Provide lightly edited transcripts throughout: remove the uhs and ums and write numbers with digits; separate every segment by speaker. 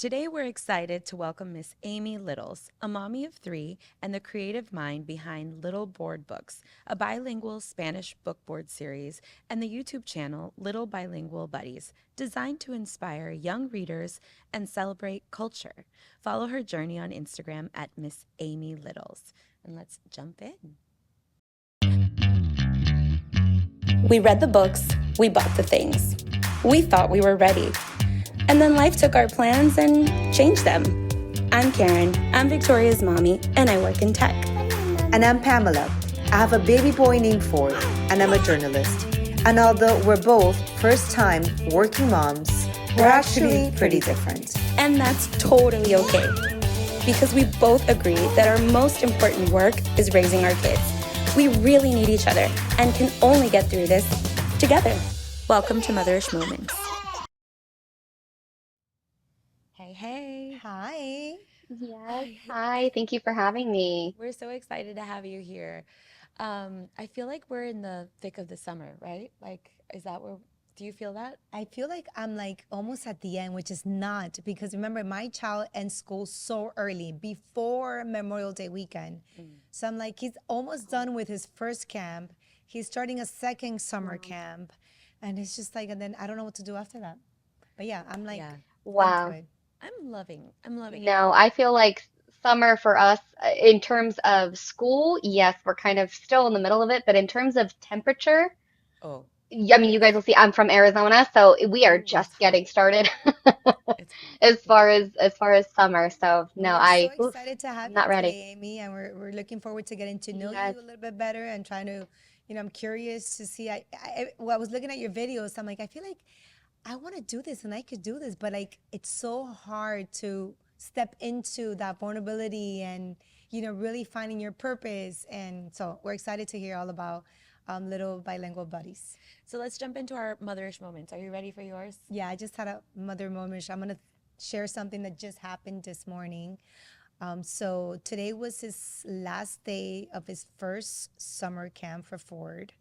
Speaker 1: Today, we're excited to welcome Miss Aimee Littles, a mommy of three and the creative mind behind Little Board Books, a bilingual Spanish book board series, and the YouTube channel Little Bilingual Buddies, designed to inspire young readers and celebrate culture. Follow her journey on Instagram at Miss Aimee Littles. And let's jump in. We read the books, we bought the things. We thought we were ready. And then life took our plans and changed them. I'm Karen, I'm Victoria's mommy, and I work in tech.
Speaker 2: And I'm Pamela. I have a baby boy named Ford, and I'm a journalist. And although we're both first-time working moms, we're actually pretty different.
Speaker 1: And that's totally okay, because we both agree that our most important work is raising our kids. We really need each other and can only get through this together. Welcome to Motherish Moments. Hey.
Speaker 2: Hi.
Speaker 3: Yes. Hi. Thank you for having me.
Speaker 1: We're so excited to have you here. I feel like we're in the thick of the summer, right? Like, do you feel that?
Speaker 2: I feel like I'm like almost at the end, which is not, because remember, my child ends school so early, before Memorial Day weekend. So I'm like, he's almost done with his first camp. He's starting a second summer camp. And it's just like, and then I don't know what to do after that. But yeah, I'm like,
Speaker 3: Wow.
Speaker 2: into it.
Speaker 1: I'm loving it.
Speaker 3: No, I feel like summer for us, in terms of school, yes, we're kind of still in the middle of it, but in terms of temperature,
Speaker 1: Oh,
Speaker 3: I mean, you guys will see I'm from Arizona, so we are just getting started
Speaker 1: it's
Speaker 3: as far as summer. So no,
Speaker 2: We're so excited to have
Speaker 3: I'm
Speaker 2: you
Speaker 3: not ready.
Speaker 2: today, Amy, and we're looking forward to getting to know you
Speaker 3: Yes.
Speaker 2: a little bit better and trying to, I'm curious to see. Well, I was looking at your videos. I'm like, I feel like I want to do this and I could do this, but like it's so hard to step into that vulnerability and really finding your purpose. And so we're excited to hear all about Little Bilingual Buddies.
Speaker 1: So let's jump into our motherish moments. Are you ready for yours?
Speaker 2: Yeah, I just had a mother moment. I'm gonna share something that just happened this morning. So today was his last day of his first summer camp for Ford.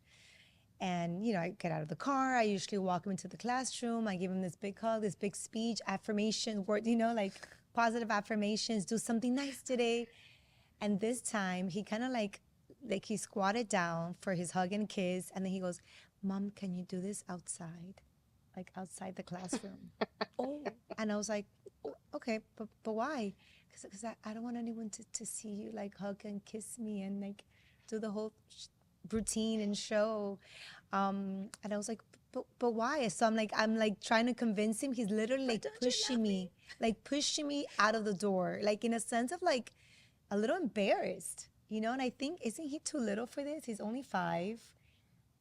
Speaker 2: And, I get out of the car. I usually walk him into the classroom. I give him this big hug, this big speech, affirmation word, like positive affirmations, do something nice today. And this time he kind of like he squatted down for his hug and kiss. And then he goes, Mom, can you do this outside? Like outside the classroom. Oh, and I was like, "Oh, okay, but why? Because I don't want anyone to see you like hug and kiss me and like do the whole routine and show. And I was like, but why? So I'm like trying to convince him. He's literally like pushing me out of the door, like in a sense of like a little embarrassed, And I think, isn't he too little for this? He's only 5.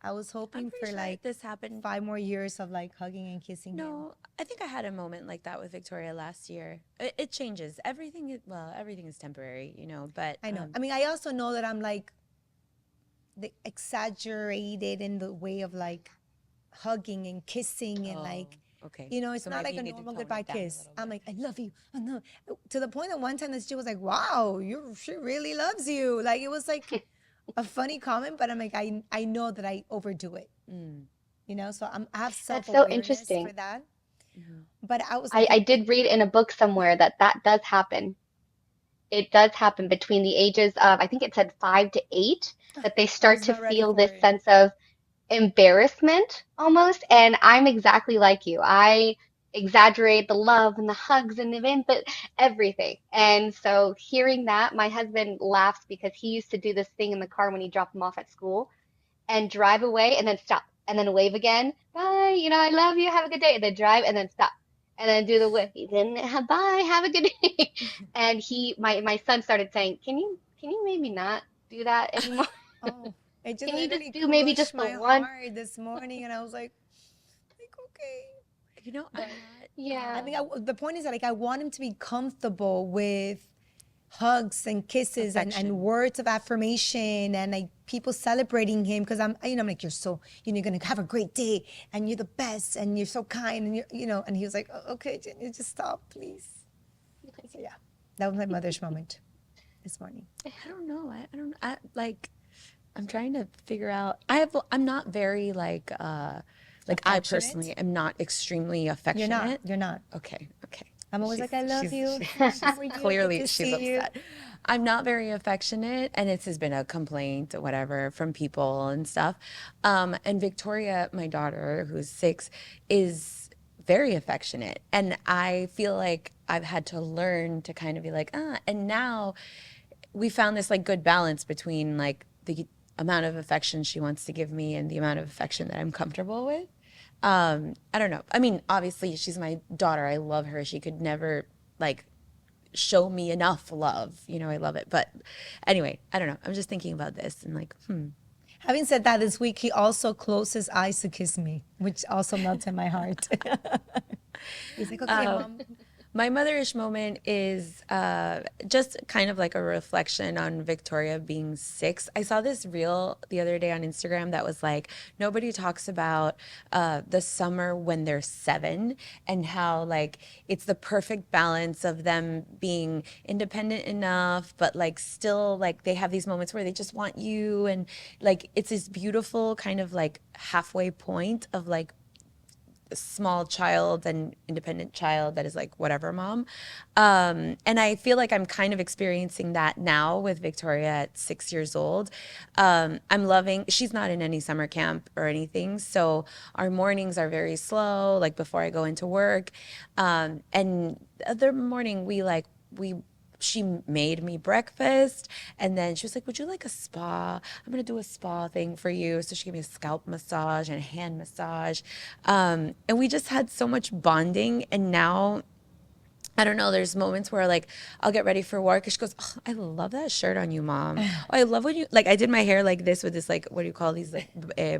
Speaker 2: I was hoping for
Speaker 1: sure
Speaker 2: like
Speaker 1: this happened
Speaker 2: 5 more years of like hugging and kissing him.
Speaker 1: No, I think I had a moment like that with Victoria last year. It changes. Everything is temporary, but
Speaker 2: I know. I mean, I also know that I'm like exaggerated in the way of like hugging and kissing and like,
Speaker 1: okay.
Speaker 2: it's
Speaker 1: So
Speaker 2: not
Speaker 1: maybe
Speaker 2: like a
Speaker 1: you need to
Speaker 2: normal
Speaker 1: tone it
Speaker 2: goodbye
Speaker 1: down a
Speaker 2: kiss.
Speaker 1: little
Speaker 2: I'm
Speaker 1: bit.
Speaker 2: like, I love you. I know. To the point that one time that she was like, wow, she really loves you. Like it was like a funny comment, but I'm like, I know that I overdo it. So I have
Speaker 3: That's so
Speaker 2: self-awareness
Speaker 3: interesting.
Speaker 2: for that. But I was
Speaker 3: I
Speaker 2: like,
Speaker 3: did read in a book somewhere that does happen. It does happen between the ages of, I think it said 5 to 8, that they
Speaker 2: I
Speaker 3: start
Speaker 2: was
Speaker 3: to
Speaker 2: not ready
Speaker 3: feel
Speaker 2: for
Speaker 3: this
Speaker 2: it.
Speaker 3: sense of embarrassment almost. And I'm exactly like you. I exaggerate the love and the hugs and the event, but everything. And so hearing that, my husband laughs because he used to do this thing in the car when he dropped him off at school and drive away and then stop and then wave again. Bye, I love you. Have a good day. And then drive and then stop. And then do the wave. Then bye, have a good day. And my son started saying, Can you maybe not do that anymore?
Speaker 2: Oh, it just
Speaker 3: Can you just
Speaker 2: literally
Speaker 3: do maybe
Speaker 2: crushed
Speaker 3: just the
Speaker 2: my
Speaker 3: one?
Speaker 2: heart this morning. And I was like okay.
Speaker 1: I'm
Speaker 2: But
Speaker 1: not.
Speaker 2: I
Speaker 3: Yeah.
Speaker 2: think the point is that like I want him to be comfortable with hugs and kisses and
Speaker 1: Affection.
Speaker 2: words of affirmation and like people celebrating him because I'm like, you're so, you're gonna have a great day and you're the best and you're so kind and and he was like, oh, okay, Jenny, just stop, please. So yeah, that was my mother's moment this morning.
Speaker 1: I don't know. I don't. I'm trying to figure out. I'm not very like I
Speaker 2: Affectionate?
Speaker 1: personally am not extremely
Speaker 2: You're not.
Speaker 1: affectionate.
Speaker 2: You're not.
Speaker 1: Okay.
Speaker 2: I'm always like, I love you. How
Speaker 1: She's
Speaker 2: are you? Good
Speaker 1: clearly
Speaker 2: to
Speaker 1: she's
Speaker 2: see you.
Speaker 1: upset. I'm not very affectionate, and it's has been a complaint or whatever from people and stuff. And Victoria, my daughter, who's 6, is very affectionate, and I feel like I've had to learn to kind of be like, ah. And now we found this like good balance between like the amount of affection she wants to give me and the amount of affection that I'm comfortable with. I don't know. I mean, obviously, she's my daughter. I love her. She could never like show me enough love. You know, I love it. But anyway, I don't know. I'm just thinking about this and like,
Speaker 2: Having said that, this week he also closed his eyes to kiss me, which also melted my heart. He's like, okay, mom.
Speaker 1: my motherish moment is just kind of like a reflection on Victoria being 6. I saw this reel the other day on Instagram that was like, nobody talks about the summer when they're 7 and how like it's the perfect balance of them being independent enough, but like still like they have these moments where they just want you. And like it's this beautiful kind of like halfway point of like small child and independent child that is like whatever mom, and I feel like I'm kind of experiencing that now with Victoria at 6 years old. I'm loving, she's not in any summer camp or anything, so our mornings are very slow, like before I go into work. And the other morning we she made me breakfast, and then she was like, would you like a spa? I'm gonna do a spa thing for you. So she gave me a scalp massage and a hand massage, and we just had so much bonding. And now I don't know, there's moments where like I'll get ready for work and she goes, oh, I love that shirt on you, mom. Oh, I love when you like, I did my hair like this with this like, what do you call these, like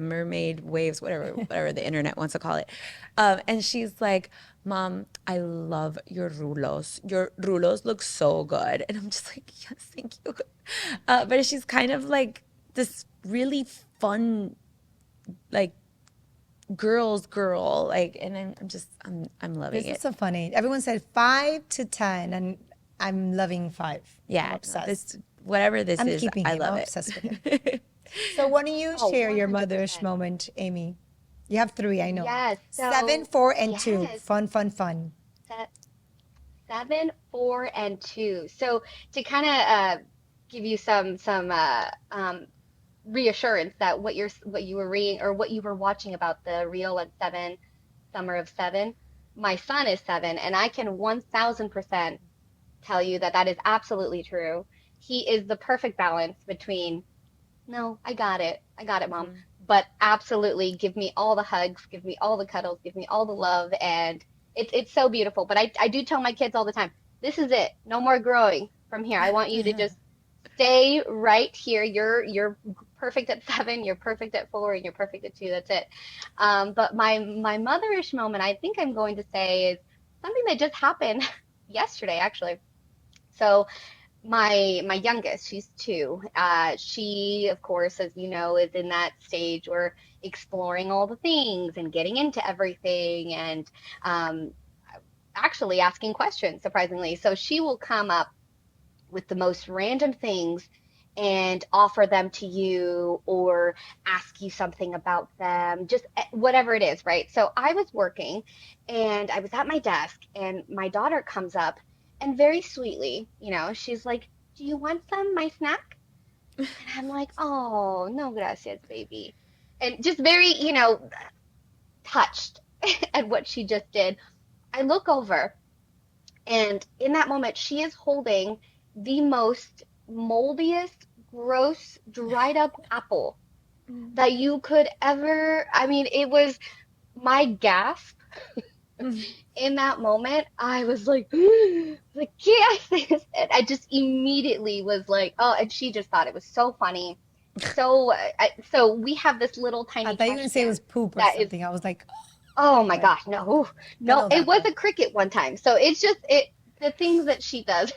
Speaker 1: mermaid waves, whatever the internet wants to call it. And she's like, mom, I love your rulos. Your rulos look so good. And I'm just like, yes, thank you. But she's kind of like this really fun, like girl's girl, like, and I'm loving
Speaker 2: This is
Speaker 1: it.
Speaker 2: so funny. Everyone said 5 to 10, and I'm loving 5. I'm
Speaker 1: Yeah, no,
Speaker 2: obsessed.
Speaker 1: this whatever this
Speaker 2: I'm
Speaker 1: is,
Speaker 2: keeping
Speaker 1: I
Speaker 2: him.
Speaker 1: love
Speaker 2: I'm
Speaker 1: it.
Speaker 2: obsessed with him. So why don't you
Speaker 3: Oh,
Speaker 2: share your motherish
Speaker 3: 100%.
Speaker 2: moment, Amy? You have 3, I know.
Speaker 3: Yes.
Speaker 2: 7,
Speaker 3: So,
Speaker 2: 4, and 2.
Speaker 3: yes,
Speaker 2: Fun, fun, fun.
Speaker 3: se- 7, 4, and 2. So to kind of give you some reassurance that what you were reading or what you were watching about the Rio at 7, Summer of 7, my son is 7, and I can 1000% tell you that that is absolutely true. He is the perfect balance between, no, I got it, mom,
Speaker 1: Mhm.
Speaker 3: but absolutely give me all the hugs, give me all the cuddles, give me all the love, and it's so beautiful. But I do tell my kids all the time, this is it, no more growing from here. I want you to just stay right here. You're perfect at 7, you're perfect at 4, and you're perfect at 2. That's it. But my motherish moment, I think I'm going to say, is something that just happened yesterday, actually. So my youngest, she's 2. She, of course, as you know, is in that stage where exploring all the things and getting into everything and um, actually asking questions, surprisingly. So she will come up with the most random things and offer them to you or ask you something about them, just whatever it is, right? So I was working and I was at my desk, and my daughter comes up and very sweetly, she's like, do you want my snack? And I'm like, oh, no, gracias, baby. And just very, touched at what she just did. I look over, and in that moment, she is holding the most moldiest, gross, dried up apple that you could ever. I mean, it was my gasp in that moment. I was like, like, yes. And I just immediately was like, oh, and she just thought it was so funny. So we have this little
Speaker 2: I
Speaker 3: tiny
Speaker 2: thought you were going
Speaker 3: trash
Speaker 2: to say it
Speaker 3: can
Speaker 2: was poop or
Speaker 3: that is,
Speaker 2: something. I was like,
Speaker 3: oh my
Speaker 2: but
Speaker 3: gosh, no,
Speaker 2: don't
Speaker 3: no,
Speaker 2: know
Speaker 3: it
Speaker 2: that
Speaker 3: was
Speaker 2: though.
Speaker 3: a cricket one time. So it's just the things that she does.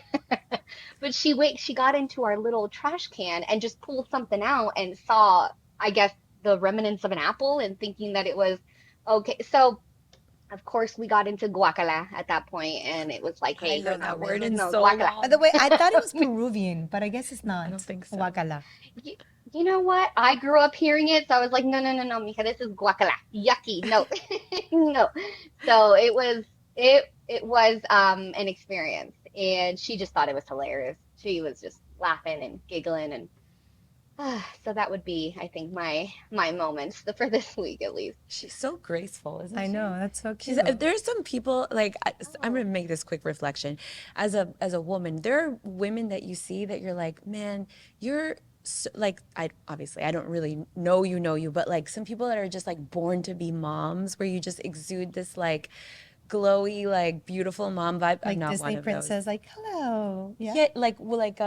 Speaker 3: But she got into our little trash can and just pulled something out and saw, I guess, the remnants of an apple and thinking that it was okay. So of course we got into guacala at that point, and it was like,
Speaker 1: I
Speaker 3: hey,
Speaker 1: haven't
Speaker 3: no,
Speaker 1: heard
Speaker 3: no,
Speaker 1: that
Speaker 3: this
Speaker 1: word
Speaker 3: is
Speaker 1: in
Speaker 3: no
Speaker 1: so
Speaker 3: guacala.
Speaker 2: By the
Speaker 1: long.
Speaker 2: way, I thought it was Peruvian, but I guess it's
Speaker 1: I don't
Speaker 2: not.
Speaker 1: think so.
Speaker 2: Wakala.
Speaker 3: You, you know what? I grew up hearing it, so I was like, no, no, no, no, mija, this is guacala. Yucky. No, no. So it was. It was an experience, and she just thought it was hilarious. She was just laughing and giggling, and so that would be, I think, my moments for this week at least.
Speaker 1: She's so graceful, isn't
Speaker 2: I know,
Speaker 1: she?
Speaker 2: that's so
Speaker 1: She's
Speaker 2: cute.
Speaker 1: there's some people like I'm
Speaker 3: Oh,
Speaker 1: gonna make this quick reflection. As a woman, there are women that you see that you're like, man, you're so, like I obviously I don't really know you, but like some people that are just like born to be moms, where you just exude this like glowy, like beautiful mom vibe. I'm
Speaker 2: Like
Speaker 1: not one
Speaker 2: Disney
Speaker 1: of those.
Speaker 2: princess, like, hello. Yeah.
Speaker 1: Yeah, like well, like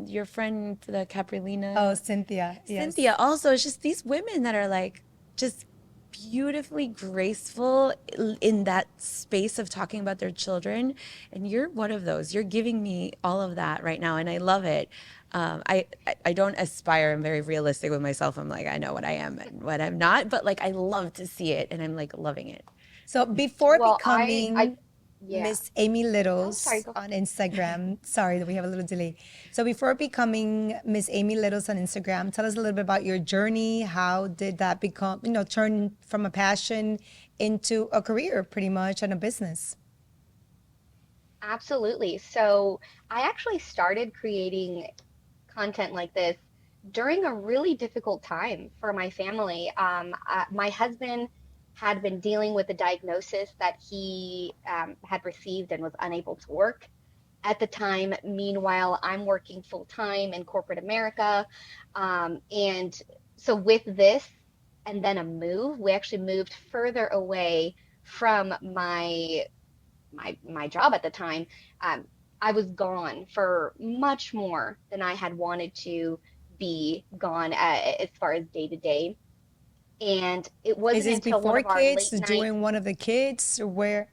Speaker 1: your friend the
Speaker 2: Oh,
Speaker 1: Caprilina
Speaker 2: Cynthia.
Speaker 1: Cynthia
Speaker 2: Yes.
Speaker 1: also, it's just these women that are like just beautifully graceful in that space of talking about their children. And you're one of those. You're giving me all of that right now, and I love it. I don't aspire. I'm very realistic with myself. I'm like, I know what I am and what I'm not, but like I love to see it, and I'm like loving it.
Speaker 2: So before
Speaker 3: well, I
Speaker 2: becoming
Speaker 3: yeah.
Speaker 2: Miss Aimee
Speaker 3: Oh, sorry,
Speaker 2: Littles
Speaker 3: go.
Speaker 2: on Instagram, sorry that we have a little delay. So before becoming Miss Aimee Littles on Instagram, tell us a little bit about your journey. How did that become, turn from a passion into a career pretty much and a business?
Speaker 3: Absolutely. So I actually started creating content like this during a really difficult time for my family. My husband had been dealing with a diagnosis that he had received and was unable to work at the time. Meanwhile, I'm working full time in corporate America. And so, with this and then a move, we actually moved further away from my job at the time. um, I was gone for much more than I had wanted to be gone as far as day to day. And it
Speaker 2: Is
Speaker 3: wasn't
Speaker 2: this
Speaker 3: until one
Speaker 2: before
Speaker 3: of our
Speaker 2: kids,
Speaker 3: late nights.
Speaker 2: doing one of the kids, or where?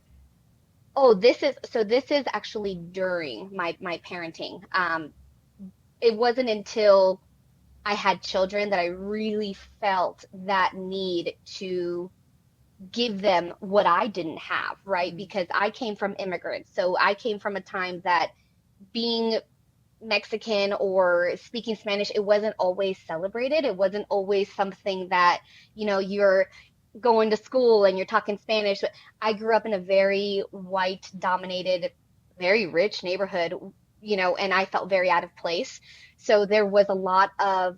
Speaker 3: Oh, this is actually during my parenting. It wasn't until I had children that I really felt that need to give them what I didn't have, right?
Speaker 2: Mm.
Speaker 3: Because I came from immigrants. So I came from a time that being Mexican or speaking Spanish, it wasn't always celebrated. It wasn't always something that, you're going to school and you're talking Spanish. I grew up in a very white dominated, very rich neighborhood, and I felt very out of place. So there was a lot of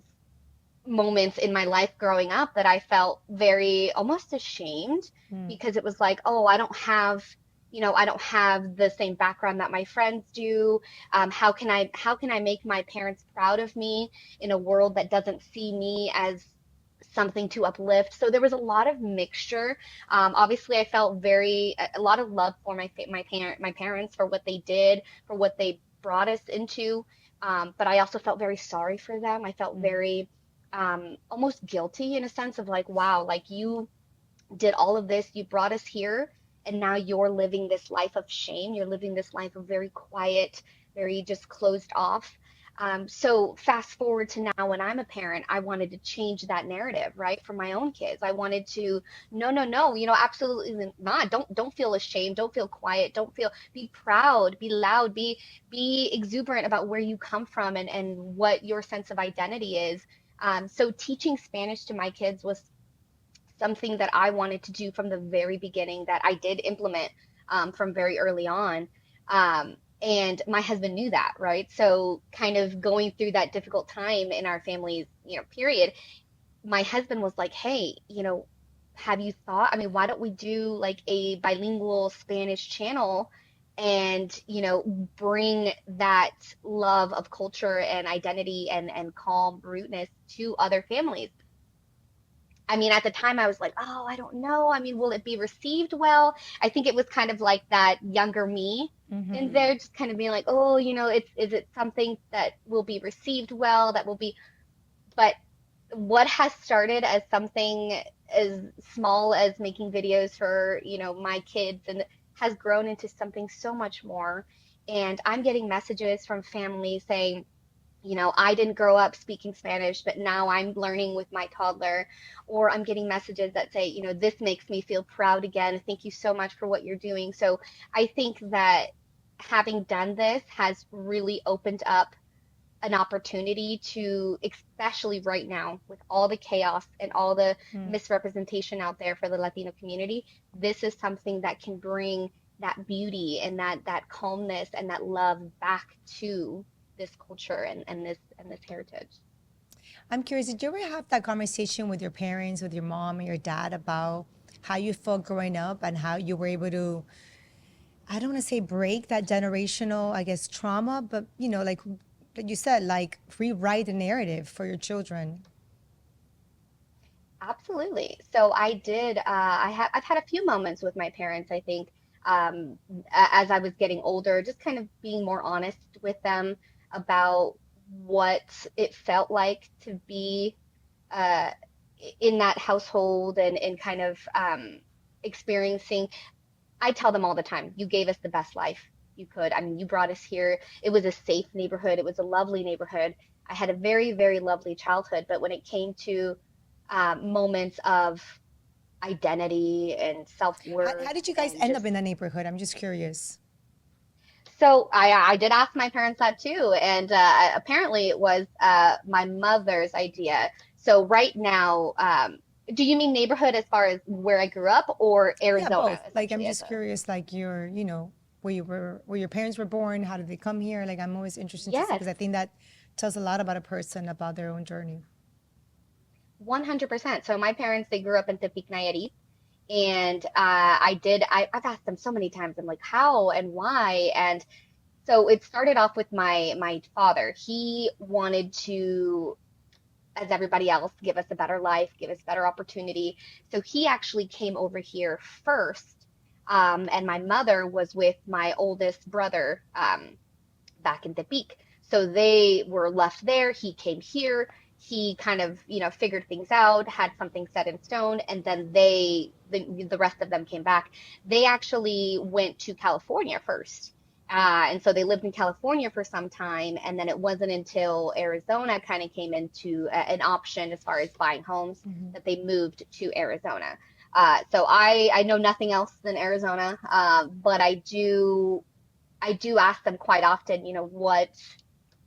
Speaker 3: moments in my life growing up that I felt very almost ashamed,
Speaker 2: Mm.
Speaker 3: because it was like, oh, I don't have the same background that my friends do. How can I make my parents proud of me in a world that doesn't see me as something to uplift? So there was a lot of mixture. Obviously, I felt a lot of love for my parents for what they did, for what they brought us into. But I also felt very sorry for them. I felt
Speaker 2: Mm.
Speaker 3: very almost guilty in a sense of like, wow, like you did all of this, you brought us here, and now you're living this life of shame. You're living this life of very quiet, very just closed off. So fast forward to now when I'm a parent, I wanted to change that narrative, right, for my own kids. I wanted to, no, no, no, absolutely not. Don't feel ashamed. Don't feel quiet. Don't feel. Be proud. Be loud. Be exuberant about where you come from and what your sense of identity is. So teaching Spanish to my kids was something that I wanted to do from the very beginning, that I did implement from very early on. And my husband knew that, right? So, kind of going through that difficult time in our family's, period, my husband was like, hey, have you thought? I mean, why don't we do like a bilingual Spanish channel and, bring that love of culture and identity and calm rootness to other families? I mean, at the time I was like, oh, I don't know. I mean, will it be received well? I think it was kind of like that younger me in
Speaker 2: Mm-hmm.
Speaker 3: there, just kind of being like, oh, is it something that will be received well, that will be, but what has started as something as small as making videos for, my kids, and has grown into something so much more. And I'm getting messages from families saying, I didn't grow up speaking Spanish, but now I'm learning with my toddler. Or I'm getting messages that say, this makes me feel proud again. Thank you so much for what you're doing. So I think that having done this has really opened up an opportunity to, especially right now with all the chaos and all the
Speaker 2: Mm.
Speaker 3: misrepresentation out there for the Latino community, this is something that can bring that beauty and that calmness and that love back to this culture and this heritage.
Speaker 2: I'm curious, did you ever have that conversation with your parents, with your mom and your dad about how you felt growing up and how you were able to, I don't want to say break that generational, I guess, trauma, but like you said, like rewrite the narrative for your children?
Speaker 3: Absolutely. So I did. I've had a few moments with my parents. I think as I was getting older, just kind of being more honest with them about what it felt like to be uh, in that household and kind of experiencing. I tell them all the time, you gave us the best life you could. I mean, you brought us here. It was a safe neighborhood. It was a lovely neighborhood. I had a very, very lovely childhood. But when it came to moments of identity and
Speaker 2: How
Speaker 3: self-worth
Speaker 2: did you guys
Speaker 3: and
Speaker 2: end up
Speaker 3: just
Speaker 2: in that neighborhood? I'm just curious.
Speaker 3: so I did ask my parents that too, and apparently it was my mother's idea. So right now, do you mean neighborhood as far as where I grew up or
Speaker 2: Yeah,
Speaker 3: Arizona
Speaker 2: both. Like, I'm
Speaker 3: essentially as
Speaker 2: just
Speaker 3: a
Speaker 2: curious, like where your parents were born, how did they come here? Like, I'm always interested to see
Speaker 3: yes.
Speaker 2: because I think that tells a lot about a person, about their own journey.
Speaker 3: 100%. So my parents, they grew up in Tepic Nayarit, and I've asked them so many times. I'm like, how and why? And so it started off with my father. He wanted to, as everybody else, give us a better life, give us better opportunity. So he actually came over here first. And my mother was with my oldest brother back in Tepic. So they were left there. He came here. He kind of, figured things out, had something set in stone, and then the rest of them came back. They actually went to California first. And so they lived in California for some time, and then it wasn't until Arizona kind of came into an option as far as buying homes that they moved to Arizona. So I know nothing else than Arizona, but I do ask them quite often,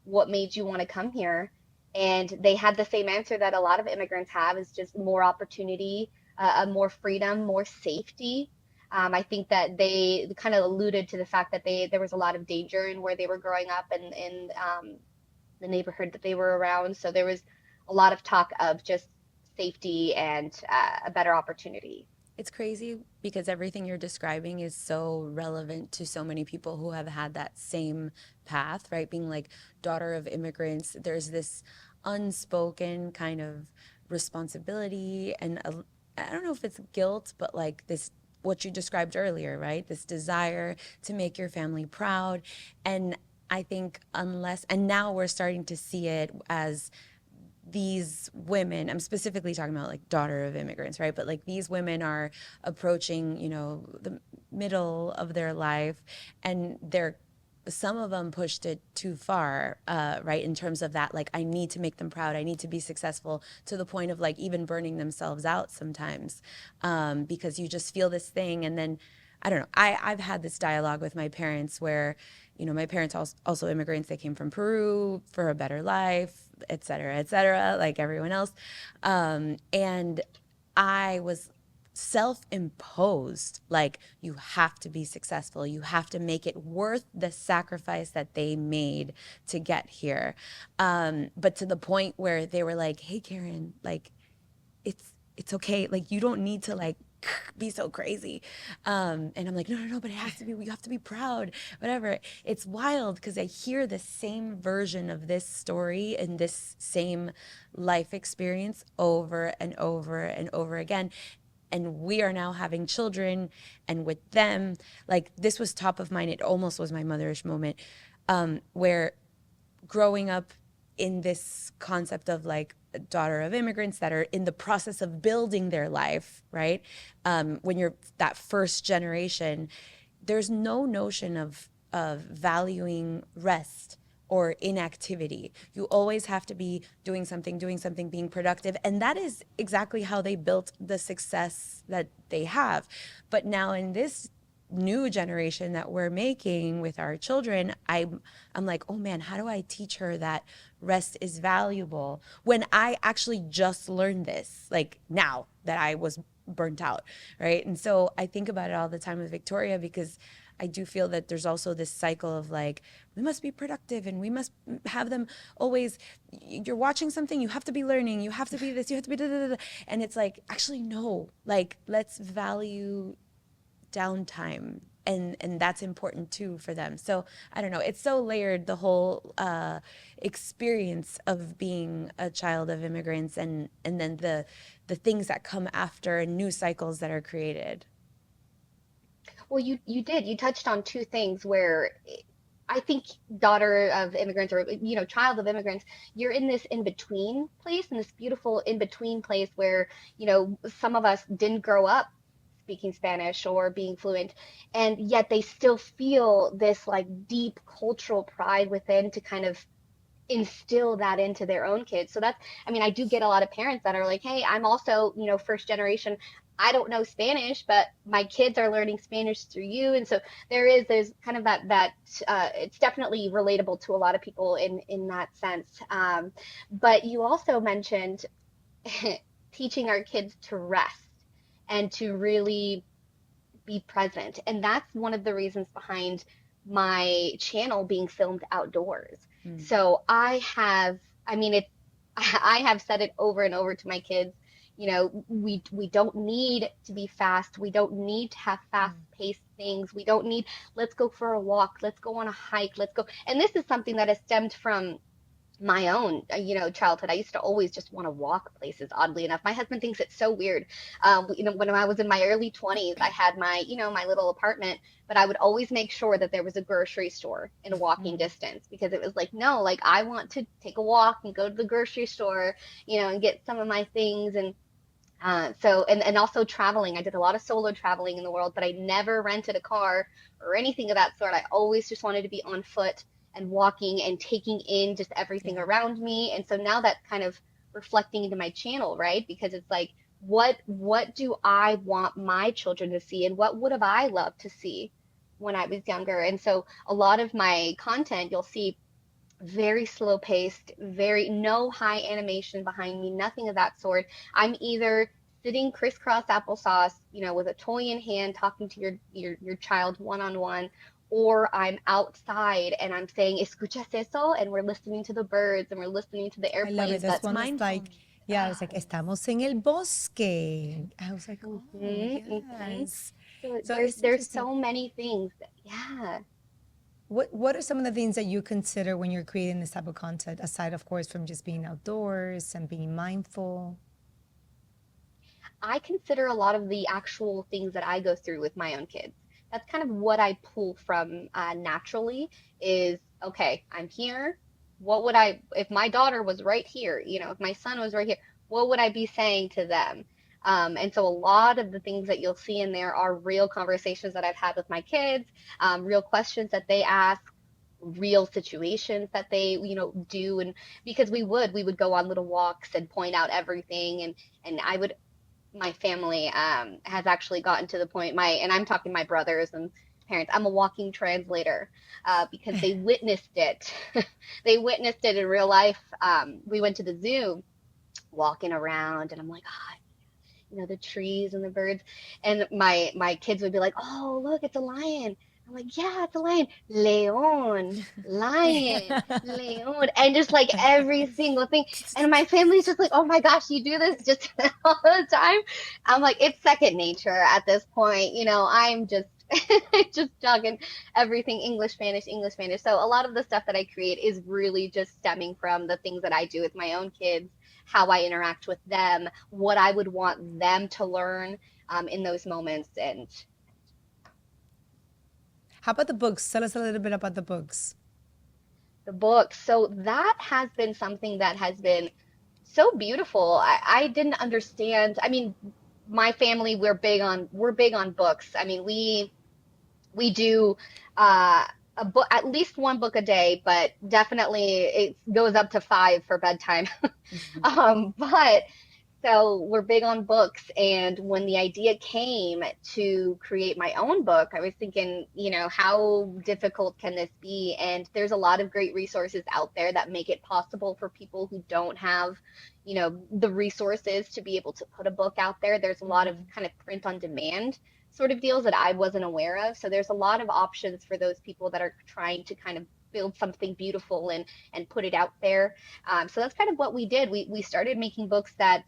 Speaker 3: what made you want to come here? And they had the same answer that a lot of immigrants have is just more opportunity, more freedom, more safety. I think that they kind of alluded to the fact that there was a lot of danger in where they were growing up and in the neighborhood that they were around. So there was a lot of talk of just safety and a better opportunity.
Speaker 1: It's crazy because everything you're describing is so relevant to so many people who have had that same path, right? Being like daughter of immigrants, there's this unspoken kind of responsibility and I don't know if it's guilt, but like this what you described earlier, right? This desire to make your family proud. And I think unless, and now we're starting to see it as these women, I'm specifically talking about like daughter of immigrants, right? But like these women are approaching, the middle of their life and they're some of them pushed it too far, right? In terms of that, like, I need to make them proud. I need to be successful to the point of like even burning themselves out sometimes because you just feel this thing. And then I don't know. I've had this dialogue with my parents where, my parents also immigrants. They came from Peru for a better life, et cetera, like everyone else. And I was self-imposed, like, you have to be successful, you have to make it worth the sacrifice that they made to get here, but to the point where they were like, hey Karen, like, it's okay, like you don't need to like be so crazy, and I'm like, no, no, no, but it has to be, you have to be proud, whatever. It's wild because I hear the same version of this story and this same life experience over and over and over again, and we are now having children, and with them, like, this was top of mind. It almost was my motherish moment, where growing up in this concept of like a daughter of immigrants that are in the process of building their life, right? When you're that first generation, there's no notion of valuing rest or inactivity. You always have to be doing something, being productive. And that is exactly how they built the success that they have. But now in this new generation that we're making with our children, I'm like, oh man, how do I teach her that rest is valuable when I actually just learned this, like now that I was burnt out, right? And so I think about it all the time with Victoria because I do feel that there's also this cycle of like, we must be productive and we must have them always, you're watching something, you have to be learning, you have to be this, you have to be da, da, da, da. And it's like, actually, no, like, let's value downtime, and that's important too for them. So I don't know, it's so layered, the whole experience of being a child of immigrants, and then the things that come after and new cycles that are created.
Speaker 3: Well, you touched on two things where I think daughter of immigrants or child of immigrants, you're in this in between place, in this beautiful in between place where some of us didn't grow up speaking Spanish or being fluent, and yet they still feel this like deep cultural pride within to kind of instill that into their own kids. So that's, I mean, I do get a lot of parents that are like, hey, I'm also, first generation. I don't know Spanish, but my kids are learning Spanish through you. And so there's kind of that it's definitely relatable to a lot of people in that sense. But you also mentioned teaching our kids to rest and to really be present. And that's one of the reasons behind my channel being filmed outdoors.
Speaker 1: Mm.
Speaker 3: So I mean, I have said it over and over to my kids, we don't need to be fast. We don't need to have fast paced things. We don't need, let's go for a walk. Let's go on a hike. Let's go. And this is something that has stemmed from my own, childhood. I used to always just want to walk places, oddly enough. My husband thinks it's so weird. When I was in my early 20s, I had my little apartment, but I would always make sure that there was a grocery store in a walking
Speaker 1: Mm.
Speaker 3: distance because it was like, no, like I want to take a walk and go to the grocery store, and get some of my things. And and also traveling. I did a lot of solo traveling in the world, but I never rented a car or anything of that sort. I always just wanted to be on foot and walking and taking in just everything
Speaker 1: Yeah.
Speaker 3: around me. And so now that's kind of reflecting into my channel, right? Because it's like, what do I want my children to see, and what would have I loved to see when I was younger? And so a lot of my content you'll see very slow paced, very no high animation behind me, nothing of that sort. I'm either sitting crisscross applesauce, with a toy in hand, talking to your child one on one, or I'm outside and I'm saying, "Escuchas eso?" and we're listening to the birds and we're listening to the
Speaker 2: I love it.
Speaker 3: airplanes
Speaker 2: This
Speaker 3: that.
Speaker 1: It's
Speaker 2: one is like,
Speaker 1: mindfulness.
Speaker 2: yeah, I was like, estamos en el bosque. I was like, oh,
Speaker 3: Mhm, mhm.
Speaker 2: yes.
Speaker 3: So
Speaker 2: So
Speaker 3: there's
Speaker 2: it's
Speaker 3: there's
Speaker 2: interesting.
Speaker 3: so many things that, yeah.
Speaker 2: What are some of the things that you consider when you're creating this type of content, aside, of course, from just being outdoors and being mindful?
Speaker 3: I consider a lot of the actual things that I go through with my own kids. That's kind of what I pull from naturally is, okay, I'm here. What would if my daughter was right here, if my son was right here, what would I be saying to them? And so a lot of the things that you'll see in there are real conversations that I've had with my kids, real questions that they ask, real situations that they, do. And because we would go on little walks and point out everything. And I would my family has actually gotten to the point and I'm talking my brothers and parents, I'm a walking translator because they witnessed it. They witnessed it in real life. We went to the zoo walking around and I'm like, the trees and the birds, and my kids would be like, oh, look, it's a lion. I'm like, yeah, it's a lion. Leon, lion, Leon, and just like every single thing. And my family's just like, oh my gosh, you do this just all the time. I'm like, it's second nature at this point. I'm just just talking everything English, Spanish, English, Spanish. So a lot of the stuff that I create is really just stemming from the things that I do with my own kids, how I interact with them, what I would want them to learn in those moments. And
Speaker 2: How about the books? Tell us a little bit about the books.
Speaker 3: the book. So that has been something that has been so beautiful. I didn't understand. I mean, my family, we're big on books. I mean, we do a book, at least one book a day, but definitely it goes up to five for bedtime. But so we're big on books, and when the idea came to create my own book, I was thinking, how difficult can this be? And there's a lot of great resources out there that make it possible for people who don't have, the resources to be able to put a book out there. There's a lot of
Speaker 1: Mhm.
Speaker 3: kind of print on demand sort of deals that I wasn't aware of. So there's a lot of options for those people that are trying to kind of build something beautiful and put it out there. So that's kind of what we did. We started making books that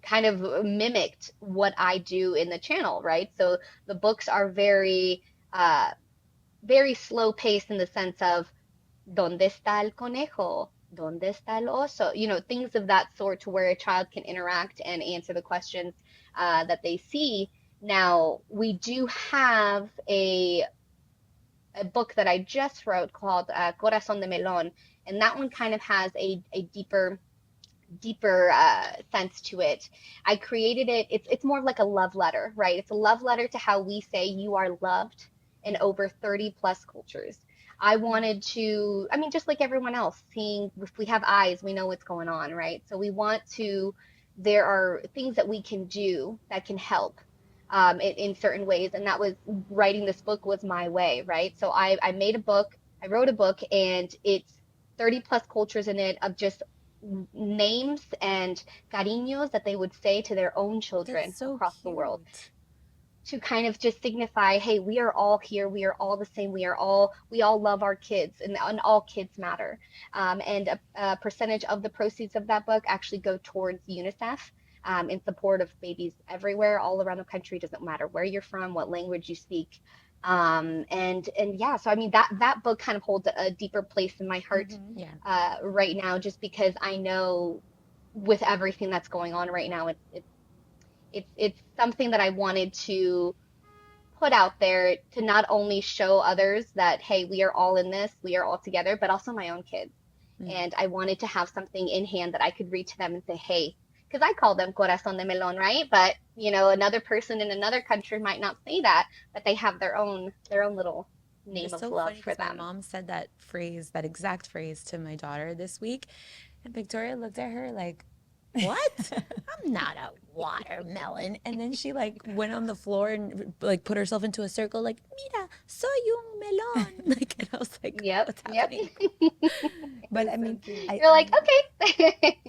Speaker 3: kind of mimicked what I do in the channel, right? So the books are uh, very slow paced in the sense of ¿Dónde está el conejo? ¿Dónde está el oso? You know, things of that sort to where a child can interact and answer the questions that they see. Now, we do have a book that I just wrote called Corazón de Melón, and that one kind of has a deeper sense to it. I created it. It's more of like a love letter, right? It's a love letter to how we say you are loved in over 30 plus cultures. I wanted to, I mean, just like everyone else, seeing if we have eyes, we know what's going on, right? So we want to, there are things that we can do that can help in certain ways. And that was writing this book was my way, right? So I made a book, I wrote a book, and it's 30 plus cultures in it of just names and cariños that they would say to their own children
Speaker 1: That's so
Speaker 3: across the world
Speaker 1: cute.
Speaker 3: to kind of just signify, hey, we are all here, we are all the same, we all love our kids, and all kids matter. And a percentage of the proceeds of that book actually go towards UNICEF. In support of babies everywhere, all around the country. Doesn't matter where you're from, what language you speak, and yeah. So I mean that book kind of holds a deeper place in my heart
Speaker 1: Yeah.
Speaker 3: right now, just because I know with everything that's going on right now, it's something that I wanted to put out there to not only show others that, hey, we are all in this, we are all together, but also my own kids.
Speaker 1: Mm.
Speaker 3: And I wanted to have something in hand that I could read to them and say, hey, because I call them corazón de melón, right? But you know, another person in another country might not say that, but they have their own little name
Speaker 1: It's
Speaker 3: of
Speaker 1: so
Speaker 3: love
Speaker 1: funny
Speaker 3: for
Speaker 1: because my
Speaker 3: them.
Speaker 1: mom said that phrase, that exact phrase to my daughter this week. And Victoria looked at her like, what? I'm not a watermelon. And then she like went on the floor and like put herself into a circle, like, mira, soy un melón. Like, and I was like,
Speaker 3: Yep,
Speaker 1: what's
Speaker 3: yep.
Speaker 1: happening?
Speaker 2: But
Speaker 1: It's
Speaker 2: I
Speaker 1: so
Speaker 2: mean,
Speaker 1: cute.
Speaker 2: I
Speaker 3: You're like, okay.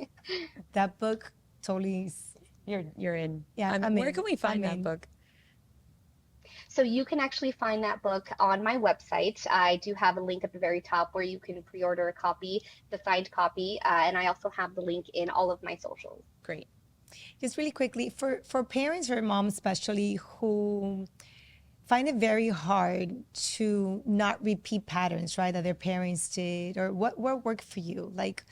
Speaker 2: that book totally,
Speaker 1: You're in.
Speaker 2: yeah,
Speaker 1: Where can we
Speaker 2: I'm
Speaker 1: find that
Speaker 2: in.
Speaker 1: book?
Speaker 3: So you can actually find that book on my website. I do have a link at the very top where you can pre-order a copy, the signed copy, and I also have the link in all of my socials.
Speaker 1: Great.
Speaker 2: Just really quickly, for parents or moms especially who find it very hard to not repeat patterns, right, that their parents did, or what worked for you? Like,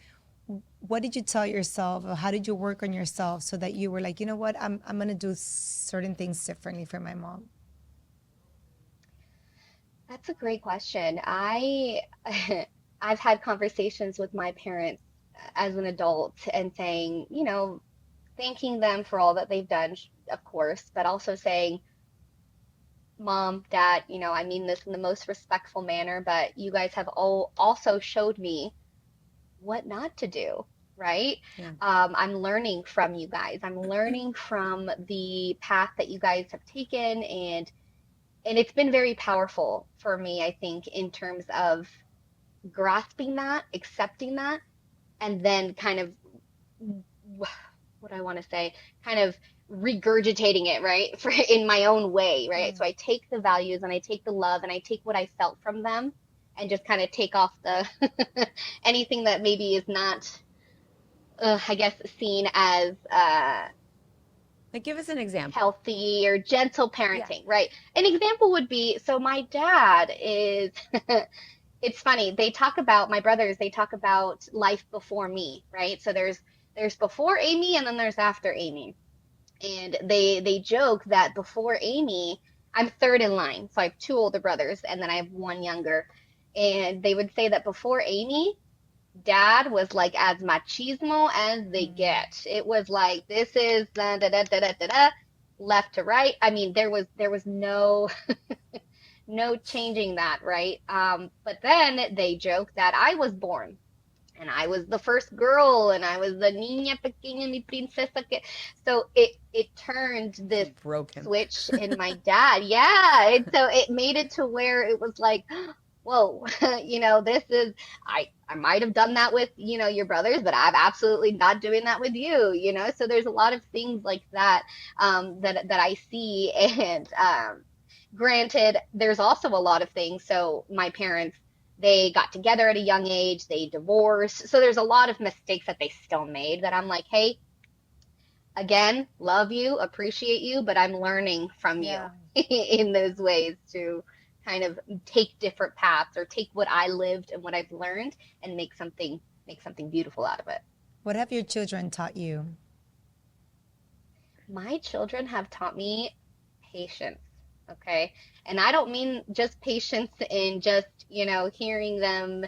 Speaker 2: what did you tell yourself, or how did you work on yourself so that you were like, you know what, I'm gonna do certain things differently for my mom?
Speaker 3: That's a great question. I've had conversations with my parents as an adult and saying, you know, thanking them for all that they've done, of course, but also saying, Mom, Dad, you know, I mean this in the most respectful manner, but you guys have all also showed me what not to do, right?
Speaker 1: Yeah.
Speaker 3: I'm learning from you guys. I'm learning from the path that you guys have taken, and it's been very powerful for me, I think, in terms of grasping that, accepting that, and then kind of what I want to say, kind of regurgitating it, right? For in my own way, right? So I take the values and I take the love and I take what I felt from them and just kind of take off the anything that maybe is not, I guess, seen as
Speaker 1: Like, give us an example.
Speaker 3: healthy or gentle
Speaker 1: Yeah.
Speaker 3: parenting, right? An example would be, so my dad is, it's funny, they talk about, my brothers, they talk about life before me, right? So there's before Aimee and then there's after Aimee. And they joke that before Aimee, I'm third in line. So I have two older brothers and then I have one younger. And they would say that before Aimee, dad was like as machismo as they get. It was like this is da da da da da da, da left to right. I mean, there was no no changing that, right? But then they joke that I was born and I was the first girl and I was the niña pequeña mi princesa que so it turned
Speaker 1: So
Speaker 3: this
Speaker 1: broken.
Speaker 3: switch in my dad. Yeah, and so it made it to where it was like whoa, this is, I might have done that with, your brothers, but I'm absolutely not doing that with you. So there's a lot of things like that, that I see. And granted, there's also a lot of things. So my parents, they got together at a young age, they divorced. So there's a lot of mistakes that they still made that I'm like, hey, again, love you, appreciate you, but I'm learning from you
Speaker 2: Yeah.
Speaker 3: in those ways to kind of take different paths or take what I lived and what I've learned and make something beautiful out of it.
Speaker 2: What have your children taught you?
Speaker 3: My children have taught me patience, okay? And I don't mean just patience in just, hearing them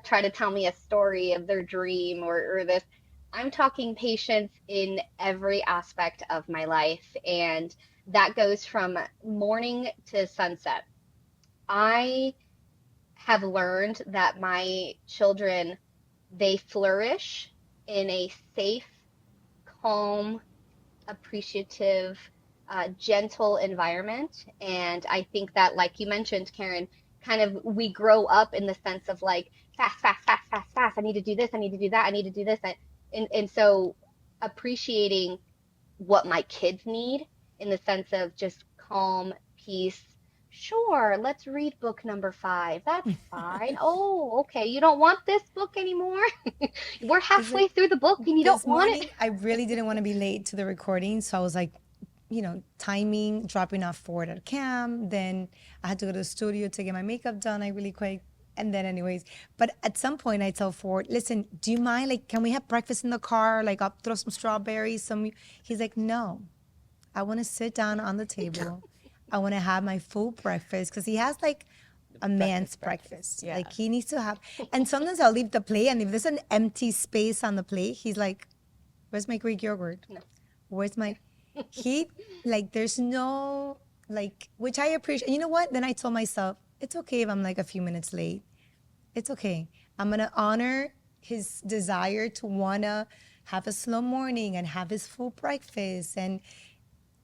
Speaker 3: try to tell me a story of their dream or this. I'm talking patience in every aspect of my life, and that goes from morning to sunset. I have learned that my children, they flourish in a safe, calm, appreciative, gentle environment. And I think that, like you mentioned, Karen, kind of we grow up in the sense of like fast, fast, fast, fast, fast. I need to do this. I need to do that. I need to do this. And so appreciating what my kids need in the sense of just calm, peace. Sure, let's read book number 5. That's fine. Oh, okay. You don't want this book anymore? We're
Speaker 2: Is it
Speaker 3: halfway through the book and you don't
Speaker 2: this
Speaker 3: want
Speaker 2: morning?
Speaker 3: it?
Speaker 2: I really didn't want to be late to the recording, so I was like, timing, dropping off Ford at camp. Then I had to go to the studio to get my makeup done. I really quick. And then, anyways, but at some point, I tell Ford, listen, do you mind? Like, can we have breakfast in the car? Like, I'll throw some strawberries. He's like, no, I want to sit down on the table. I want to have my full breakfast because he has like a man's breakfast.
Speaker 1: Yeah.
Speaker 2: Like, he needs to have, and sometimes I'll leave the plate, and if there's an empty space on the plate, he's like, where's my Greek yogurt? Where's my, he, like, there's no, like, which I appreciate. You know what? Then I told myself, it's okay if I'm like a few minutes late. It's okay. I'm going to honor his desire to want to have a slow morning and have his full breakfast. And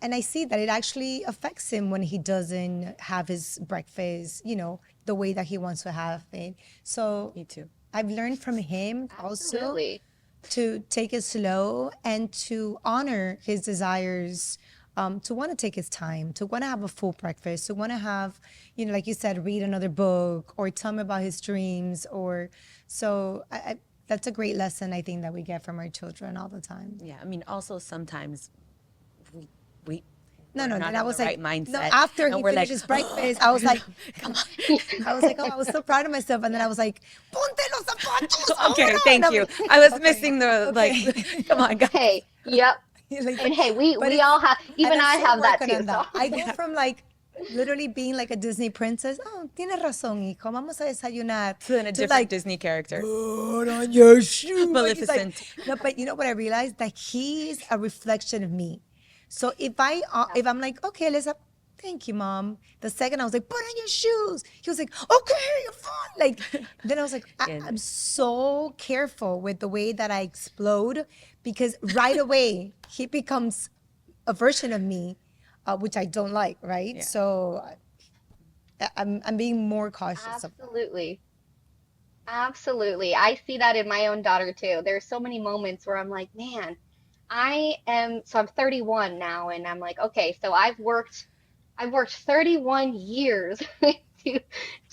Speaker 2: I see that it actually affects him when he doesn't have his breakfast, the way that he wants to have it. So
Speaker 1: Me too.
Speaker 2: I've learned from him also
Speaker 3: Absolutely.
Speaker 2: to take it slow and to honor his desires, to want to take his time, to want to have a full breakfast, to want to have, like you said, read another book or tell me about his dreams. Or so that's a great lesson I think that we get from our children all the time.
Speaker 1: Yeah. I mean, also sometimes we
Speaker 2: No,
Speaker 1: we're
Speaker 2: no.
Speaker 1: not
Speaker 2: Then
Speaker 1: in
Speaker 2: I
Speaker 1: the
Speaker 2: was
Speaker 1: right
Speaker 2: like,
Speaker 1: mindset.
Speaker 2: no. After
Speaker 1: and
Speaker 2: he
Speaker 1: we're
Speaker 2: finished
Speaker 1: like,
Speaker 2: his breakfast, I was like, come on. I was like, oh, I was so proud of myself. And then I was like, ponte los zapatos.
Speaker 1: okay,
Speaker 2: ahora. And
Speaker 1: thank
Speaker 2: I'm
Speaker 1: you.
Speaker 2: like,
Speaker 1: I was
Speaker 2: okay,
Speaker 1: missing the
Speaker 2: okay.
Speaker 1: come on, guys.
Speaker 3: Hey, yep.
Speaker 2: Like,
Speaker 3: And hey, we
Speaker 2: but
Speaker 3: we
Speaker 2: it's,
Speaker 3: all have,
Speaker 2: and
Speaker 3: even
Speaker 2: I'm
Speaker 3: I
Speaker 2: still
Speaker 3: have that
Speaker 2: working
Speaker 3: too.
Speaker 2: on
Speaker 3: So
Speaker 2: that. I go from like literally being like a Disney princess. Oh, tienes razón, hijo. Vamos a desayunar.
Speaker 1: To in a
Speaker 2: To
Speaker 1: different
Speaker 2: like,
Speaker 1: Disney character.
Speaker 2: put on your shoes. Like, he's like,
Speaker 1: Maleficent.
Speaker 2: no, but you know what I realized? That he's a reflection of me. So if I'm like, okay, let's have, thank you, mom. The second I was like, put on your shoes. He was like, okay, you're fine. Like, then I was like,
Speaker 1: And
Speaker 2: I'm so careful with the way that I explode because right away he becomes a version of me, which I don't like, right?
Speaker 1: yeah.
Speaker 2: So I'm being more cautious of that.
Speaker 3: absolutely. Absolutely. I see that in my own daughter too. There's so many moments where I'm like, man, I'm 31 now and I'm like, okay, so I've worked 31 years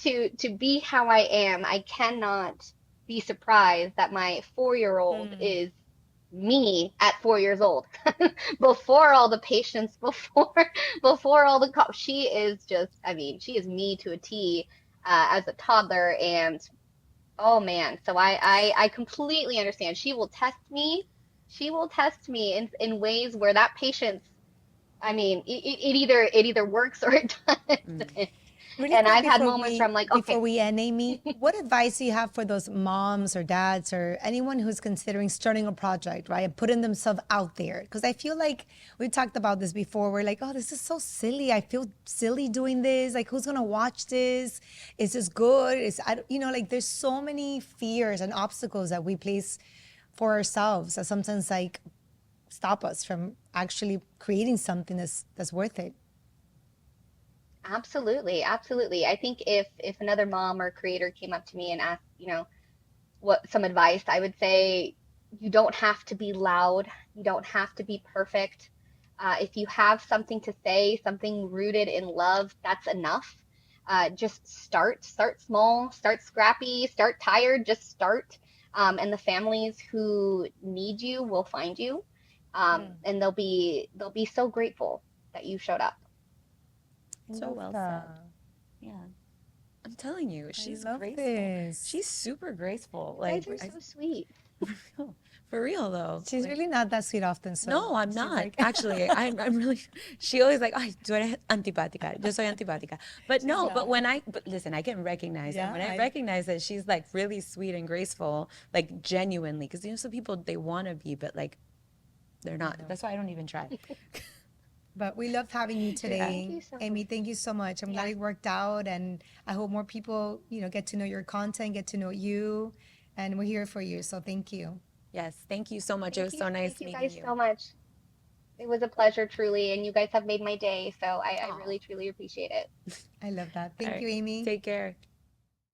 Speaker 3: to to be how I am. I cannot be surprised that my 4-year-old is me at 4 years old. Before all the patience, before all the she is just, I mean, she is me to a T, as a toddler. And oh man, so I completely understand. She will test me. She will test me in ways where that patience, I mean, it either works or it doesn't.
Speaker 2: Really
Speaker 3: And
Speaker 2: quick
Speaker 3: I've had
Speaker 2: before
Speaker 3: moments where
Speaker 2: we
Speaker 3: I'm like,
Speaker 2: before
Speaker 3: okay,
Speaker 2: we end, Amy, what advice do you have for those moms or dads or anyone who's considering starting a project, right? And putting themselves out there? Because I feel like we talked about this before. We're like, oh, this is so silly. I feel silly doing this. Like, who's gonna watch this? Is this good? Like there's so many fears and obstacles that we place for ourselves that sometimes like stop us from actually creating something that's worth it.
Speaker 3: Absolutely, absolutely. I think if another mom or creator came up to me and asked, what some advice, I would say you don't have to be loud. You don't have to be perfect. If you have something to say, something rooted in love, that's enough. Just start small, start scrappy, start tired, just start. And the families who need you will find you.
Speaker 2: Mm,
Speaker 3: And they'll be so grateful that you showed up.
Speaker 2: I
Speaker 1: So
Speaker 2: love
Speaker 1: well said.
Speaker 2: that.
Speaker 1: Yeah. I'm telling you,
Speaker 2: I
Speaker 1: she's
Speaker 2: love
Speaker 1: graceful.
Speaker 2: this.
Speaker 1: She's super graceful.
Speaker 3: You
Speaker 1: Like,
Speaker 3: guys are
Speaker 1: I,
Speaker 3: so sweet.
Speaker 1: for real though.
Speaker 2: She's
Speaker 1: Like,
Speaker 2: really not that sweet often, so
Speaker 1: no, I'm
Speaker 2: she's
Speaker 1: not.
Speaker 2: like,
Speaker 1: Actually, I'm really, she always like, ay, tú eres antipática. Yo soy antipática. But
Speaker 2: she's
Speaker 1: no,
Speaker 2: not.
Speaker 1: but listen, I can recognize, and
Speaker 2: Yeah,
Speaker 1: when I recognize that she's like really sweet and graceful, like genuinely, because some people they want to be, but like they're
Speaker 2: I
Speaker 1: not.
Speaker 2: know.
Speaker 1: That's why I don't even try.
Speaker 2: But we loved having you
Speaker 1: Yeah.
Speaker 3: Thank
Speaker 2: today.
Speaker 3: you so
Speaker 2: Amy,
Speaker 3: much.
Speaker 2: thank you so much. I'm glad
Speaker 3: Yeah.
Speaker 2: it worked out, and I hope more people, get to know your content, get to know you, and we're here for you. So thank you.
Speaker 1: Yes. Thank you so much. It was so
Speaker 3: Thank
Speaker 1: nice
Speaker 3: you
Speaker 1: meeting
Speaker 3: guys
Speaker 1: you.
Speaker 3: so much. It was a pleasure, truly, and you guys have made my day. So I
Speaker 1: Oh,
Speaker 3: really, truly appreciate it.
Speaker 2: I love that.
Speaker 1: all
Speaker 2: Thank
Speaker 1: right.
Speaker 2: you, Amy.
Speaker 1: Take care.